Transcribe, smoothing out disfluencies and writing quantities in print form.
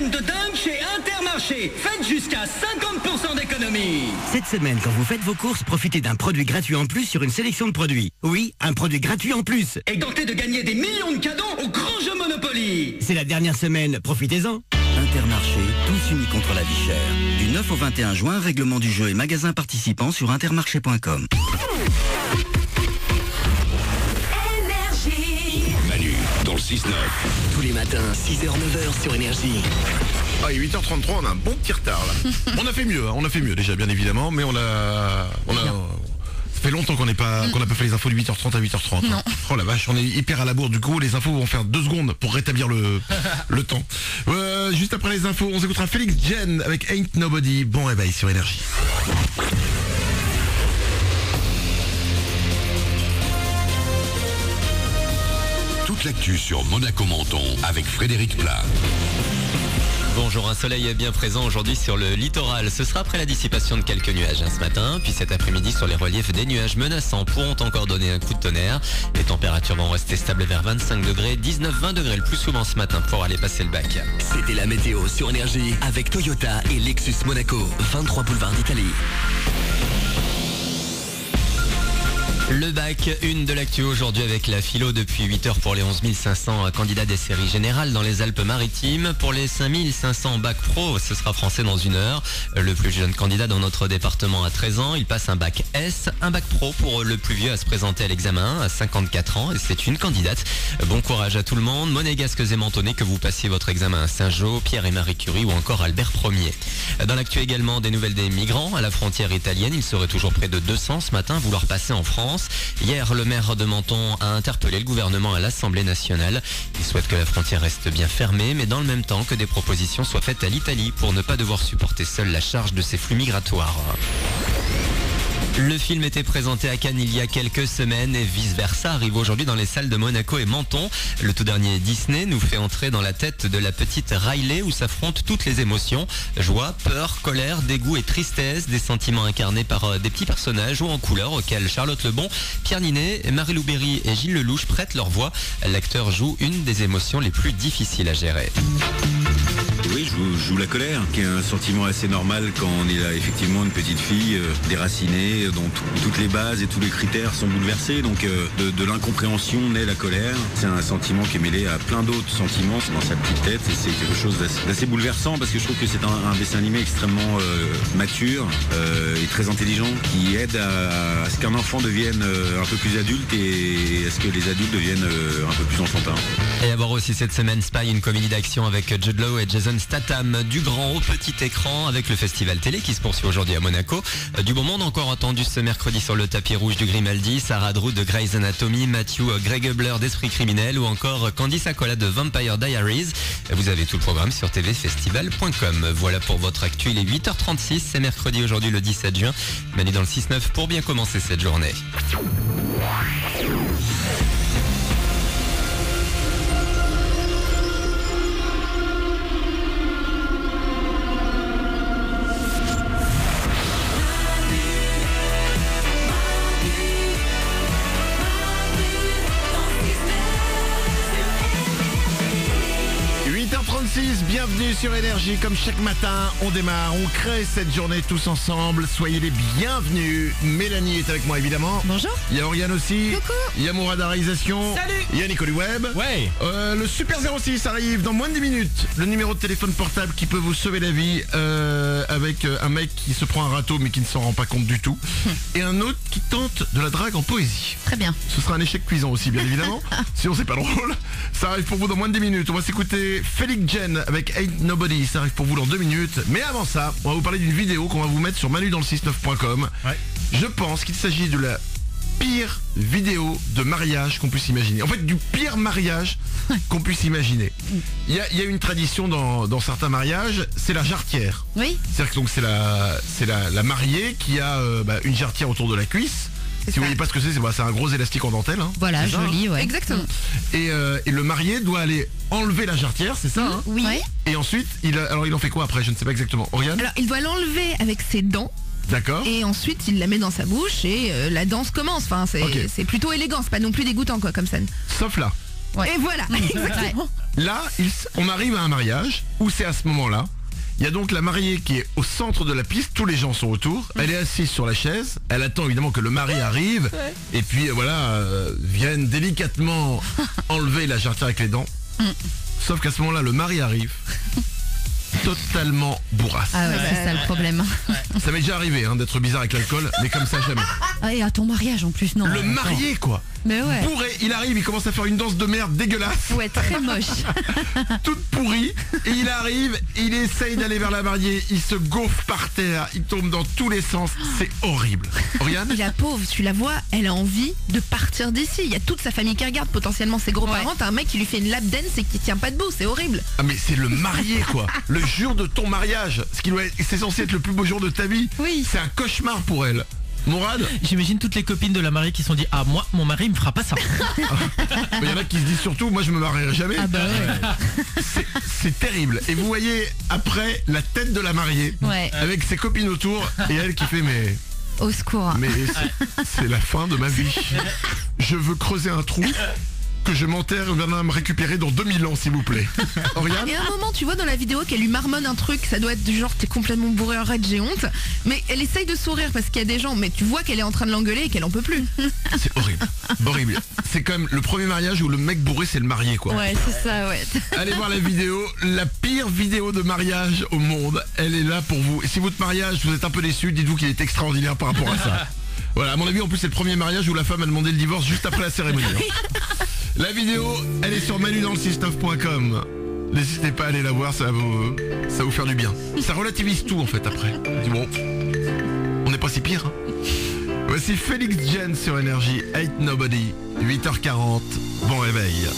semaine de dingue chez Intermarché. Faites jusqu'à 50% d'économie. Cette semaine, quand vous faites vos courses, profitez d'un produit gratuit en plus sur une sélection de produits. Oui, un produit gratuit en plus. Et tentez de gagner des millions de cadeaux au grand jeu Monopoly. C'est la dernière semaine, profitez-en. Intermarché, tous unis contre la vie chère. Du 9 au 21 juin, règlement du jeu et magasins participants sur intermarché.com. Manu, dans le 6-9. Tous les matins, 6h-9h sur Énergie. Ah, et 8h33, on a un bon petit retard là. On a fait mieux déjà, bien évidemment, mais ça fait longtemps qu'on n'a pas fait les infos de 8h30 à 8h30. Non. Oh la vache, on est hyper à la bourre du coup, les infos vont faire 2 secondes pour rétablir le temps. Juste après les infos, on s'écoutera Félix Jen avec Ain't Nobody. Bon réveil sur Énergie. Toute l'actu sur Monaco-Menton avec Frédéric Plat. Bonjour, un soleil bien présent aujourd'hui sur le littoral. Ce sera après la dissipation de quelques nuages ce matin. Puis cet après-midi sur les reliefs, des nuages menaçants pourront encore donner un coup de tonnerre. Les températures vont rester stables vers 25 degrés, 19-20 degrés le plus souvent ce matin pour aller passer le bac. C'était la météo sur Énergie avec Toyota et Lexus Monaco, 23 boulevard d'Italie. Le bac, une de l'actu aujourd'hui avec la philo depuis 8h pour les 11 500 candidats des séries générales dans les Alpes-Maritimes. Pour les 5 500 bac pro, ce sera français dans 1 heure. Le plus jeune candidat dans notre département a 13 ans. Il passe un bac S, un bac pro pour le plus vieux à se présenter à l'examen à 54 ans. Et c'est une candidate. Bon courage à tout le monde. Monégasques et Mentonnais, que vous passiez votre examen à Saint-Jean, Pierre et Marie Curie ou encore Albert Ier. Dans l'actu également, des nouvelles des migrants à la frontière italienne. Ils seraient toujours près de 200 ce matin, vouloir passer en France. Hier, le maire de Menton a interpellé le gouvernement à l'Assemblée nationale. Il souhaite que la frontière reste bien fermée, mais dans le même temps que des propositions soient faites à l'Italie pour ne pas devoir supporter seule la charge de ces flux migratoires. Le film était présenté à Cannes il y a quelques semaines et vice-versa arrive aujourd'hui dans les salles de Monaco et Menton. Le tout dernier Disney nous fait entrer dans la tête de la petite Riley où s'affrontent toutes les émotions. Joie, peur, colère, dégoût et tristesse, des sentiments incarnés par des petits personnages ou en couleur auxquels Charlotte Lebon, Pierre Ninet, Marie-Lou Berry et Gilles Lelouch prêtent leur voix. L'acteur joue une des émotions les plus difficiles à gérer. Oui, je joue la colère, qui est un sentiment assez normal quand on est là, effectivement une petite fille déracinée, dont toutes les bases et tous les critères sont bouleversés. Donc de l'incompréhension naît la colère. C'est un sentiment qui est mêlé à plein d'autres sentiments dans sa petite tête. Et c'est quelque chose d'assez bouleversant parce que je trouve que c'est un dessin animé extrêmement mature et très intelligent qui aide à ce qu'un enfant devienne un peu plus adulte et à ce que les adultes deviennent un peu plus enfantins. Et à voir aussi cette semaine Spy, une comédie d'action avec Jude Law et Jason Statham, du grand au petit écran avec le festival télé qui se poursuit aujourd'hui à Monaco. Du bon monde encore entendu ce mercredi sur le tapis rouge du Grimaldi, Sarah Drew de Grey's Anatomy, Matthew Greg Hubler d'Esprit criminel ou encore Candice Accola de Vampire Diaries. Vous avez tout le programme sur tvfestival.com. Voilà pour votre actu, il est 8h36, c'est mercredi aujourd'hui le 17 juin. Manu dans le 6-9 pour bien commencer cette journée. Bienvenue sur Énergie, comme chaque matin, on démarre, on crée cette journée tous ensemble, soyez les bienvenus. Mélanie est avec moi évidemment. Bonjour. Il y a Oriane aussi. Coucou. Il y a Mourad à la réalisation. Salut. Il y a Nicolas Web. Ouais. Le Super 06 arrive dans moins de 10 minutes. Le numéro de téléphone portable qui peut vous sauver la vie avec un mec qui se prend un râteau mais qui ne s'en rend pas compte du tout. Et un autre qui tente de la drague en poésie. Très bien. Ce sera un échec cuisant aussi bien évidemment. Sinon c'est pas drôle. Ça arrive pour vous dans moins de 10 minutes. On va s'écouter Félix Jen avec Ain't Nobody. Ça arrive pour vous dans 2 minutes. Mais avant ça, on va vous parler d'une vidéo qu'on va vous mettre sur manudansle69.com. Ouais. Je pense qu'il s'agit de la pire vidéo de mariage qu'on puisse imaginer. En fait, du pire mariage qu'on puisse imaginer. Il y a une tradition dans certains mariages, c'est la jarretière. Oui. C'est-à-dire que donc c'est la mariée qui a une jarretière autour de la cuisse. Si vous voyez pas ce que c'est un gros élastique en dentelle. Hein. Voilà, joli, ouais. Exactement. Et le marié doit aller enlever la jarretière, c'est ça hein. Oui. Et ensuite, il en fait quoi après? Je ne sais pas exactement. Oriane? Alors, il doit l'enlever avec ses dents. D'accord. Et ensuite, il la met dans sa bouche et la danse commence. Enfin, c'est plutôt élégant, c'est pas non plus dégoûtant quoi comme scène. Sauf là. Et voilà, exactement. Là, on arrive à un mariage où c'est à ce moment-là. Il y a donc la mariée qui est au centre de la piste, tous les gens sont autour, elle est assise sur la chaise, elle attend évidemment que le mari arrive, et puis voilà, viennent délicatement enlever la jarretière avec les dents. Sauf qu'à ce moment-là, le mari arrive, totalement bourrasse. Ah ouais, c'est ça le problème. Ça m'est déjà arrivé d'être bizarre avec l'alcool, mais comme ça jamais. Ah, et à ton mariage en plus, non. Le marié quoi. Mais ouais. Bourré, il arrive, il commence à faire une danse de merde dégueulasse. Ouais, très moche. Toute pourrie. Et il arrive, il essaye d'aller vers la mariée, il se gaufre par terre, il tombe dans tous les sens. C'est horrible. Oriane ? Et la pauvre, tu la vois, elle a envie de partir d'ici. Il y a toute sa famille qui regarde, potentiellement ses gros-parents. T'as un mec qui lui fait une lap dance et qui tient pas debout, c'est horrible. Ah mais c'est le marié quoi. Le jour de ton mariage. C'est censé être le plus beau jour de ta vie. Oui. C'est un cauchemar pour elle. Mourad ? J'imagine toutes les copines de la mariée qui se sont dit ah moi mon mari il me fera pas ça. Il y en a qui se disent surtout moi je me marierai jamais. Ah bah ouais. C'est terrible. Et vous voyez après la tête de la mariée avec ses copines autour et elle qui fait mais au secours. Mais c'est la fin de ma vie. Je veux creuser un trou que je m'enterre et viendra me récupérer dans 2000 ans s'il vous plaît. Oriane ? Et à un moment tu vois dans la vidéo qu'elle lui marmonne un truc, ça doit être du genre t'es complètement bourré en raide, j'ai honte. Mais elle essaye de sourire parce qu'il y a des gens, mais tu vois qu'elle est en train de l'engueuler et qu'elle en peut plus. C'est horrible. Horrible. C'est quand même le premier mariage où le mec bourré c'est le marié quoi. Ouais c'est ça ouais. Allez voir la vidéo, la pire vidéo de mariage au monde, elle est là pour vous. Et si votre mariage vous êtes un peu déçu, dites-vous qu'il est extraordinaire par rapport à ça. Voilà, à mon avis en plus c'est le premier mariage où la femme a demandé le divorce juste après la cérémonie. La vidéo, elle est sur manudansle69.com. N'hésitez pas à aller la voir, ça va vous faire du bien. Ça relativise tout en fait après. On dit bon, on n'est pas si pire. Voici Félix Jen sur Énergie, Ain't Nobody, 8h40, bon réveil.